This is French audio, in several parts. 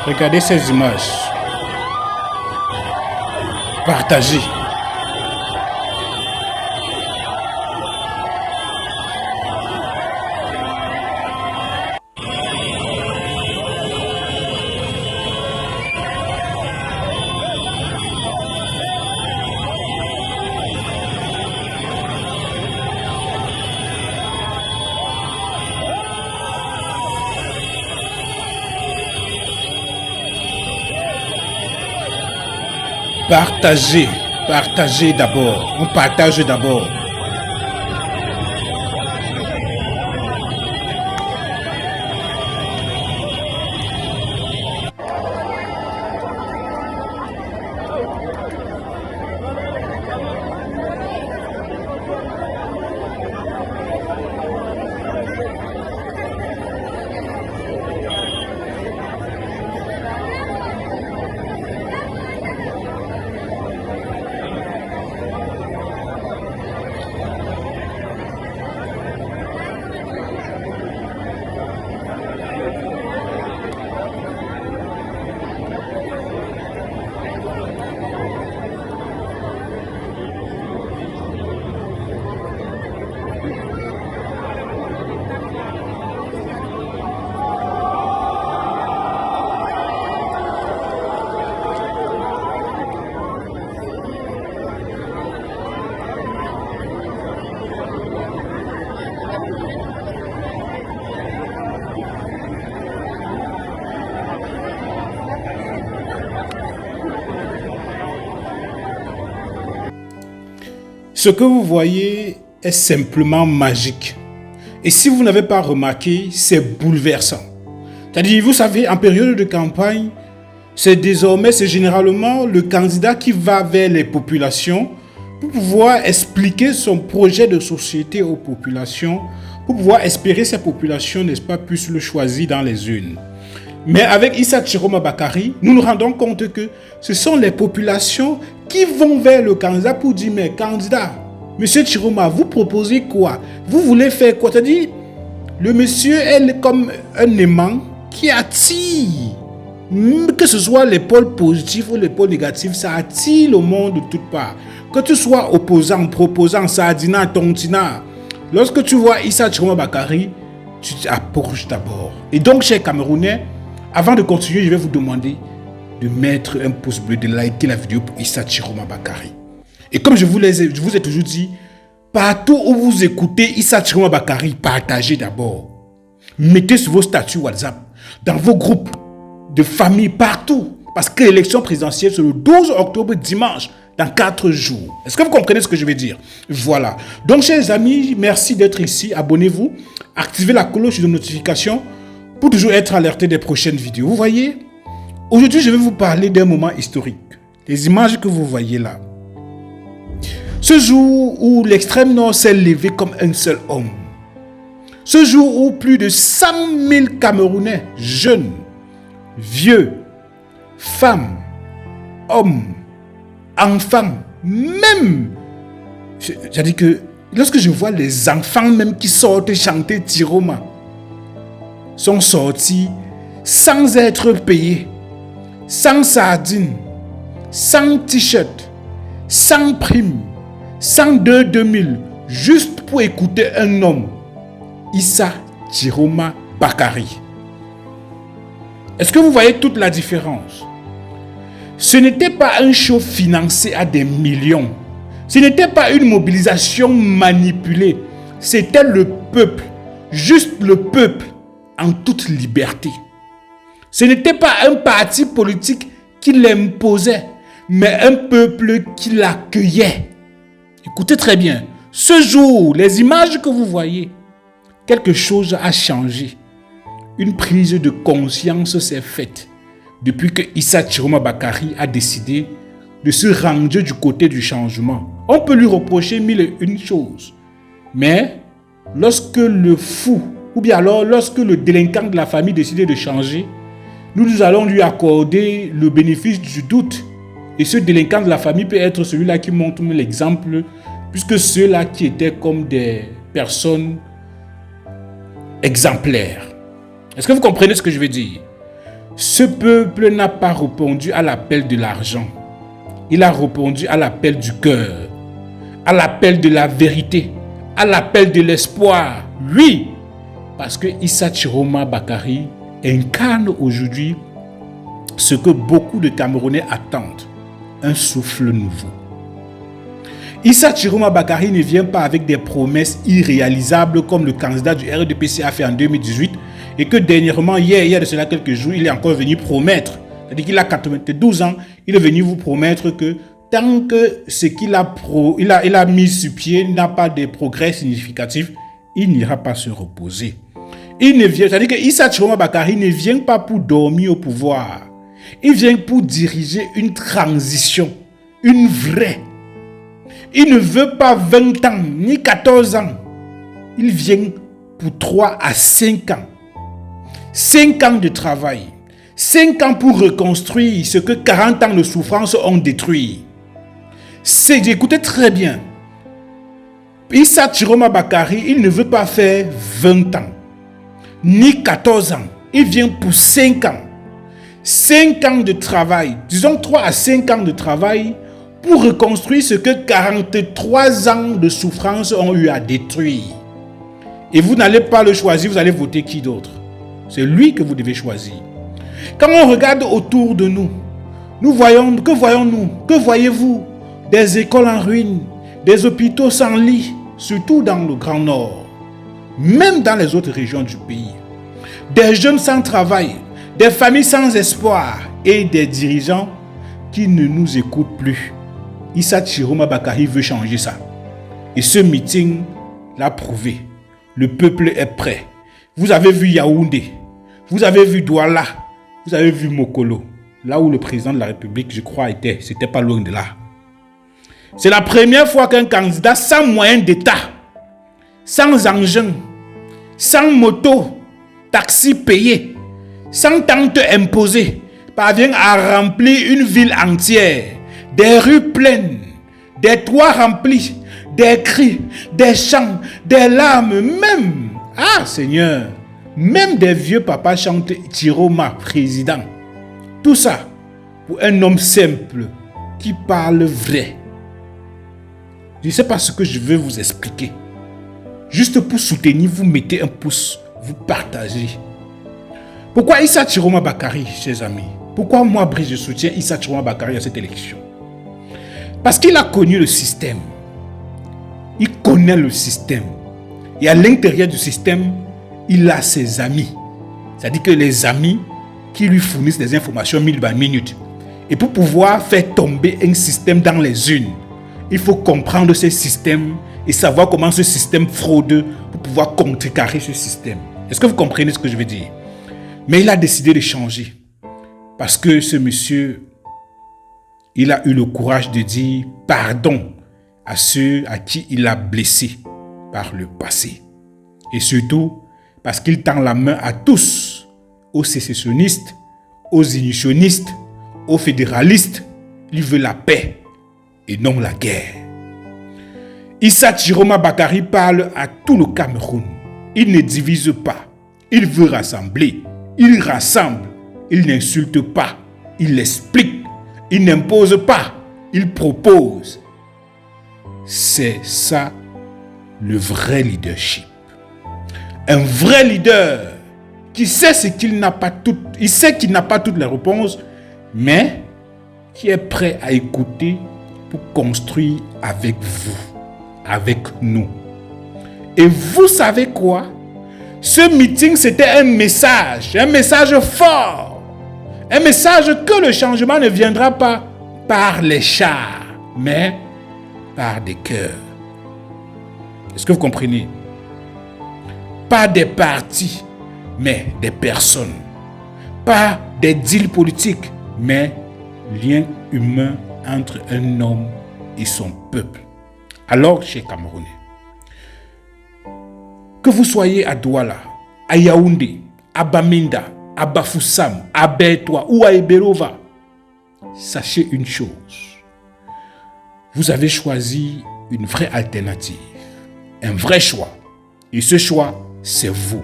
Regardez ces images. Partagez. Partagez. Partagez d'abord. On partage d'abord. Ce que vous voyez est simplement magique. Et si vous n'avez pas remarqué, c'est bouleversant. C'est-à-dire, vous savez, en période de campagne, c'est généralement le candidat qui va vers les populations pour pouvoir expliquer son projet de société aux populations, pour pouvoir espérer ces populations, n'est-ce pas, puissent le choisir dans les urnes. Mais avec Issa Chiroma Bakari, nous nous rendons compte que ce sont les populations qui vont vers le candidat pour dire, mais candidat, monsieur Chiroma, vous proposez quoi? Vous voulez faire quoi? C'est-à-dire, le monsieur est comme un aimant qui attire. Que ce soit les pôles positifs ou les pôles négatifs, ça attire le monde de toutes parts. Que tu sois opposant, proposant, sardina, tontina, lorsque tu vois Issa Chiroma Bakari, tu t'approches d'abord. Et donc, chers Camerounais, avant de continuer, je vais vous demander de mettre un pouce bleu, de liker la vidéo pour Issa Chiroma Bakari. Et comme je vous ai toujours dit, partout où vous écoutez Issa Chiroma Bakari, partagez d'abord. Mettez sur vos statuts WhatsApp, dans vos groupes de famille, partout. Parce que l'élection présidentielle, c'est le 12 octobre, dimanche, dans 4 jours. Est-ce que vous comprenez ce que je veux dire? Voilà. Donc, chers amis, merci d'être ici. Abonnez-vous. Activez la cloche de notification pour toujours être alerté des prochaines vidéos. Vous voyez? Aujourd'hui, je vais vous parler d'un moment historique. Les images que vous voyez là. Ce jour où l'extrême nord s'est levé comme un seul homme. Ce jour où plus de 100 000 Camerounais, jeunes, vieux, femmes, hommes, enfants, même, c'est-à-dire que lorsque je vois les enfants même qui sortent chanter Chiroma, sont sortis sans être payés, sans sardines, sans t-shirt, sans prime, sans 2000, juste pour écouter un homme, Issa Chiroma Bakari. Est-ce que vous voyez toute la différence? Ce n'était pas un show financé à des millions. Ce n'était pas une mobilisation manipulée. C'était le peuple, juste le peuple, en toute liberté. Ce n'était pas un parti politique qui l'imposait, mais un peuple qui l'accueillait. Écoutez très bien, ce jour, les images que vous voyez, quelque chose a changé. Une prise de conscience s'est faite depuis que Issa Chiroma Bakari a décidé de se ranger du côté du changement. On peut lui reprocher mille et une choses, mais lorsque le fou, ou bien alors lorsque le délinquant de la famille décide de changer, nous allons lui accorder le bénéfice du doute. Et ce délinquant de la famille peut être celui-là qui montre l'exemple, puisque ceux-là qui étaient comme des personnes exemplaires. Est-ce que vous comprenez ce que je veux dire? Ce peuple n'a pas répondu à l'appel de l'argent. Il a répondu à l'appel du cœur, à l'appel de la vérité, à l'appel de l'espoir. Oui, parce que Issa Chiroma Bakary incarne aujourd'hui ce que beaucoup de Camerounais attendent, un souffle nouveau. Issa Chiroma Bakary ne vient pas avec des promesses irréalisables comme le candidat du RDPC a fait en 2018 et que dernièrement, hier de cela quelques jours, il est encore venu promettre. C'est-à-dire qu'il a 92 ans, il est venu vous promettre que tant que ce qu'il a mis sur pied n'a pas de progrès significatifs, il n'ira pas se reposer. C'est-à-dire que Issa Chiroma Bakary ne vient pas pour dormir au pouvoir. Il vient pour diriger une transition, une vraie. Il ne veut pas 20 ans, ni 14 ans. Il vient pour 3 à 5 ans. 5 ans de travail. 5 ans pour reconstruire ce que 40 ans de souffrance ont détruit. Écoutez très bien. Issa Chiroma Bakary, il ne veut pas faire 20 ans, ni 14 ans. Il vient pour 5 ans. 5 ans de travail, disons 3 à 5 ans de travail pour reconstruire ce que 43 ans de souffrance ont eu à détruire. Et vous n'allez pas le choisir, vous allez voter qui d'autre? C'est lui que vous devez choisir. Quand on regarde autour de nous, que voyons-nous? Que voyez-vous? Des écoles en ruine, des hôpitaux sans lit, surtout dans le Grand Nord, même dans les autres régions du pays. Des jeunes sans travail, des familles sans espoir et des dirigeants qui ne nous écoutent plus. Issa Chiroma Bakary veut changer ça. Et ce meeting l'a prouvé. Le peuple est prêt. Vous avez vu Yaoundé, vous avez vu Douala, vous avez vu Mokolo, là où le président de la République, je crois, était. C'était pas loin de là. C'est la première fois qu'un candidat sans moyens d'État, sans engin, sans moto, taxi payé, sans tente imposée, parvient à remplir une ville entière, des rues pleines, des toits remplis, des cris, des chants, des larmes, même, Seigneur, même des vieux papas chantent Chiroma, président. Tout ça pour un homme simple qui parle vrai. Je ne sais pas ce que je veux vous expliquer. Juste pour soutenir, vous mettez un pouce, vous partagez. Pourquoi Issa Chiroma Bakary, chers amis? Pourquoi moi, Brice, je soutiens Issa Chiroma Bakary à cette élection? Parce qu'il a connu le système. Il connaît le système. Et à l'intérieur du système, il a ses amis. C'est-à-dire que les amis qui lui fournissent des informations minute par minute. Et pour pouvoir faire tomber un système dans les urnes, il faut comprendre ce système et savoir comment ce système fraude pour pouvoir contrecarrer ce système. Est-ce que vous comprenez ce que je veux dire? Mais il a décidé de changer. Parce que ce monsieur, il a eu le courage de dire pardon à ceux à qui il a blessé par le passé. Et surtout, parce qu'il tend la main à tous, aux sécessionnistes, aux unionistes, aux fédéralistes. Il veut la paix et non la guerre. Issa Chiroma Bakary parle à tout le Cameroun. Il ne divise pas. Il veut rassembler. Il rassemble. Il n'insulte pas. Il explique. Il n'impose pas. Il propose. C'est ça le vrai leadership. Un vrai leader qui sait ce qu'il n'a pas toutes, il sait qu'il n'a pas toutes les réponses, mais qui est prêt à écouter pour construire avec vous, avec nous. Et vous savez quoi? Ce meeting, c'était un message fort, un message que le changement ne viendra pas par les chars, mais par des cœurs. Est-ce que vous comprenez? Pas des partis, mais des personnes. Pas des deals politiques, mais lien humain entre un homme et son peuple. Alors, chers Camerounais, que vous soyez à Douala, à Yaoundé, à Bamenda, à Bafoussam, à Bertoua ou à Eberova, sachez une chose. Vous avez choisi une vraie alternative, un vrai choix. Et ce choix, c'est vous.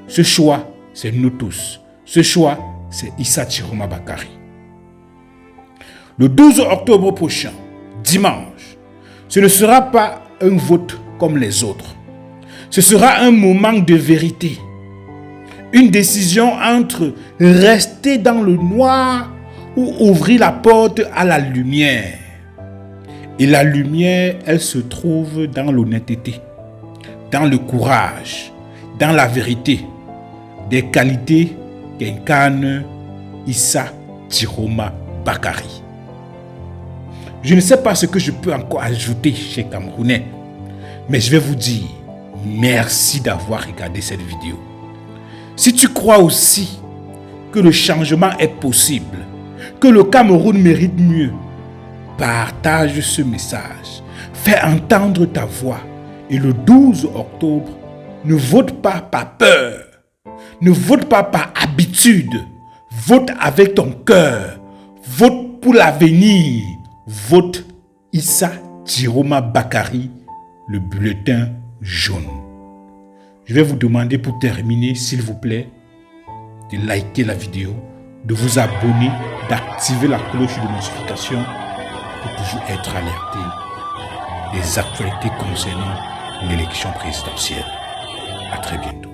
Ce choix, c'est nous tous. Ce choix, c'est Issa Chiroma Bakari. Le 12 octobre prochain, dimanche, ce ne sera pas un vote comme les autres. Ce sera un moment de vérité. Une décision entre rester dans le noir ou ouvrir la porte à la lumière. Et la lumière, elle se trouve dans l'honnêteté, dans le courage, dans la vérité. Des qualités qu'incarne Issa Chiroma Bakari. Je ne sais pas ce que je peux encore ajouter chez Camerounais, mais je vais vous dire merci d'avoir regardé cette vidéo. Si tu crois aussi que le changement est possible, que le Cameroun mérite mieux, partage ce message, fais entendre ta voix et le 12 octobre, ne vote pas par peur, ne vote pas par habitude, vote avec ton cœur, vote pour l'avenir, vote Issa Chiroma Bakari, le bulletin jaune. Je vais vous demander pour terminer, s'il vous plaît, de liker la vidéo, de vous abonner, d'activer la cloche de notification pour toujours être alerté des actualités concernant l'élection présidentielle. À très bientôt.